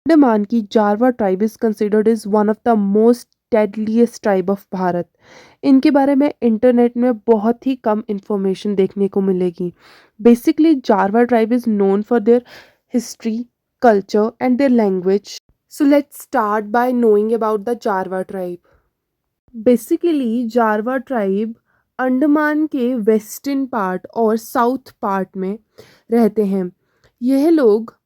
अंडमान की Jarawa tribe is considered is one of the most deadliest tribe of Bharat. इनके बारे में इंटरनेट में बहुत ही कम इंफॉर्मेशन देखने को मिलेगी। Basically Jarawa tribe is known for their history, culture and their language. So let's start by knowing about the Jarawa tribe. Basically Jarawa tribe Andaman के western part और साउथ पार्ट में रहते हैं। यह लोग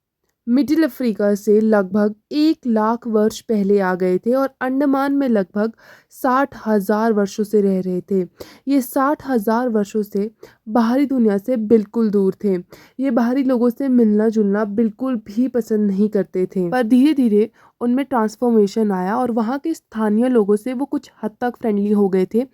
मिडिल अफ्रीका से लगभग 1 लाख वर्ष पहले आ गए थे और अंडमान में लगभग 60,000 वर्षों से रह रहे थे। ये 60,000 वर्षों से बाहरी दुनिया से बिल्कुल दूर थे। ये बाहरी लोगों से मिलना जुलना बिल्कुल भी पसंद नहीं करते थे, पर धीरे धीरे उनमें ट्रांसफॉर्मेशन आया और वहाँ के स्थानीय लोगों से वो कुछ हद तक फ्रेंडली हो गए थे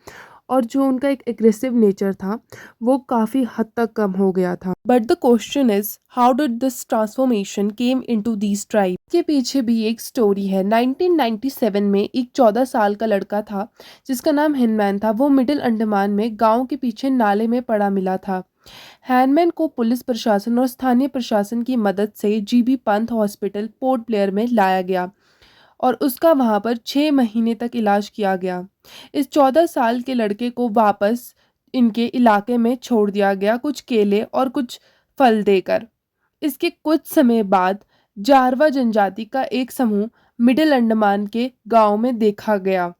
और जो उनका एक एग्रेसिव नेचर था वो काफ़ी हद तक कम हो गया था। But the question is how did this transformation came into these tribe. के पीछे भी एक स्टोरी है। 1997 में एक 14 साल का लड़का था जिसका नाम हिनमैन था। वो मिडिल अंडमान में गांव के पीछे नाले में पड़ा मिला था। हैनमैन को पुलिस प्रशासन और स्थानीय प्रशासन की मदद से GB Pant hospital port Blair में लाया गया और उसका वहां पर 6 महीने तक इलाज किया गया। इस 14 साल के लड़के को वापस इनके इलाके में छोड़ दिया गया कुछ केले और कुछ फल देकर। इसके कुछ समय बाद जारवा जनजाति का एक समूह मिडिल अंडमान के गांव में देखा गया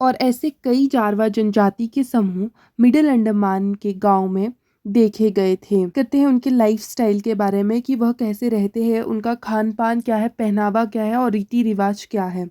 और ऐसे कई जारवा जनजाति के समूह मिडिल अंडमान के गांव में देखे गए थे। कहते हैं उनके लाइफस्टाइल के बारे में कि वह कैसे रहते हैं, उनका खान पान क्या है, पहनावा क्या है और रीति रिवाज क्या है।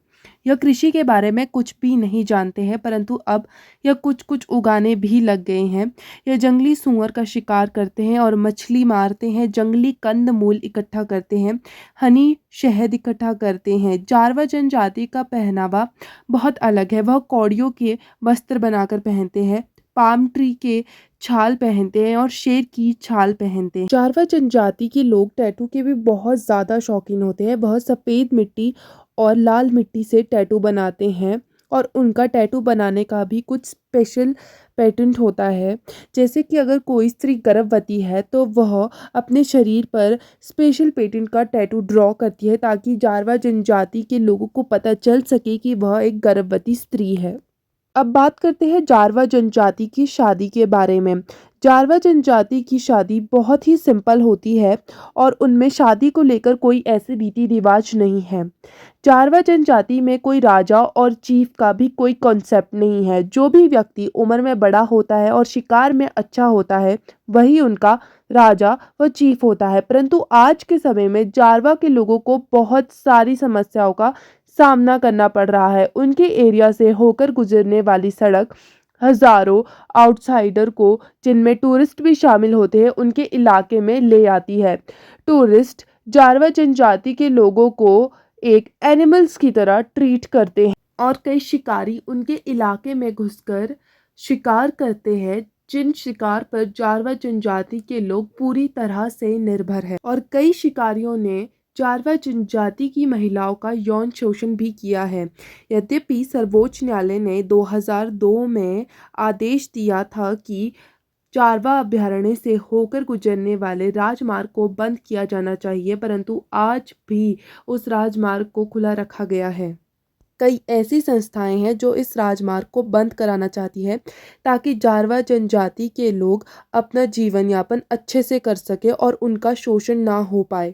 यह कृषि के बारे में कुछ भी नहीं जानते हैं, परंतु अब यह कुछ कुछ उगाने भी लग गए हैं। यह जंगली सूअर का शिकार करते हैं और मछली मारते हैं, जंगली कंद मूल इकट्ठा करते हैं, हनी शहद इकट्ठा करते हैं। जारवा जनजाति का पहनावा बहुत अलग है। वह कौड़ियों के वस्त्र बनाकर पहनते हैं, पाम ट्री के छाल पहनते हैं और शेर की छाल पहनते हैं। जारवा जनजाति के लोग टैटू के भी बहुत ज़्यादा शौकीन होते हैं। वह सफ़ेद मिट्टी और लाल मिट्टी से टैटू बनाते हैं और उनका टैटू बनाने का भी कुछ स्पेशल पैटर्न होता है। जैसे कि अगर कोई स्त्री गर्भवती है तो वह अपने शरीर पर स्पेशल पैटर्न का टैटू ड्रॉ करती है ताकि जारवा जनजाति के लोगों को पता चल सके कि वह एक गर्भवती स्त्री है। अब बात करते हैं जारवा जनजाति की शादी के बारे में। जारवा जनजाति की शादी बहुत ही सिंपल होती है और उनमें शादी को लेकर कोई ऐसे रीति रिवाज नहीं है। जारवा जनजाति में कोई राजा और चीफ का भी कोई कॉन्सेप्ट नहीं है। जो भी व्यक्ति उम्र में बड़ा होता है और शिकार में अच्छा होता है वही उनका राजा व चीफ होता है। परंतु आज के समय में जारवा के लोगों को बहुत सारी समस्याओं का सामना करना पड़ रहा है। उनके एरिया से होकर गुजरने वाली सड़क हजारों आउटसाइडर को, जिनमें टूरिस्ट भी शामिल होते हैं, उनके इलाके में ले आती है। टूरिस्ट जारवा जनजाति के लोगों को एक एनिमल्स की तरह ट्रीट करते हैं और कई शिकारी उनके इलाके में घुसकर शिकार करते हैं, जिन शिकार पर जारवा जनजाति के लोग पूरी तरह से निर्भर है। और कई शिकारियों ने जारवा जनजाति की महिलाओं का यौन शोषण भी किया है। यद्यपि सर्वोच्च न्यायालय ने 2002 में आदेश दिया था कि जारवा अभयारण्य से होकर गुजरने वाले राजमार्ग को बंद किया जाना चाहिए, परंतु आज भी उस राजमार्ग को खुला रखा गया है। कई ऐसी संस्थाएं हैं जो इस राजमार्ग को बंद कराना चाहती है ताकि जारवा जनजाति के लोग अपना जीवन यापन अच्छे से कर सके और उनका शोषण ना हो पाए।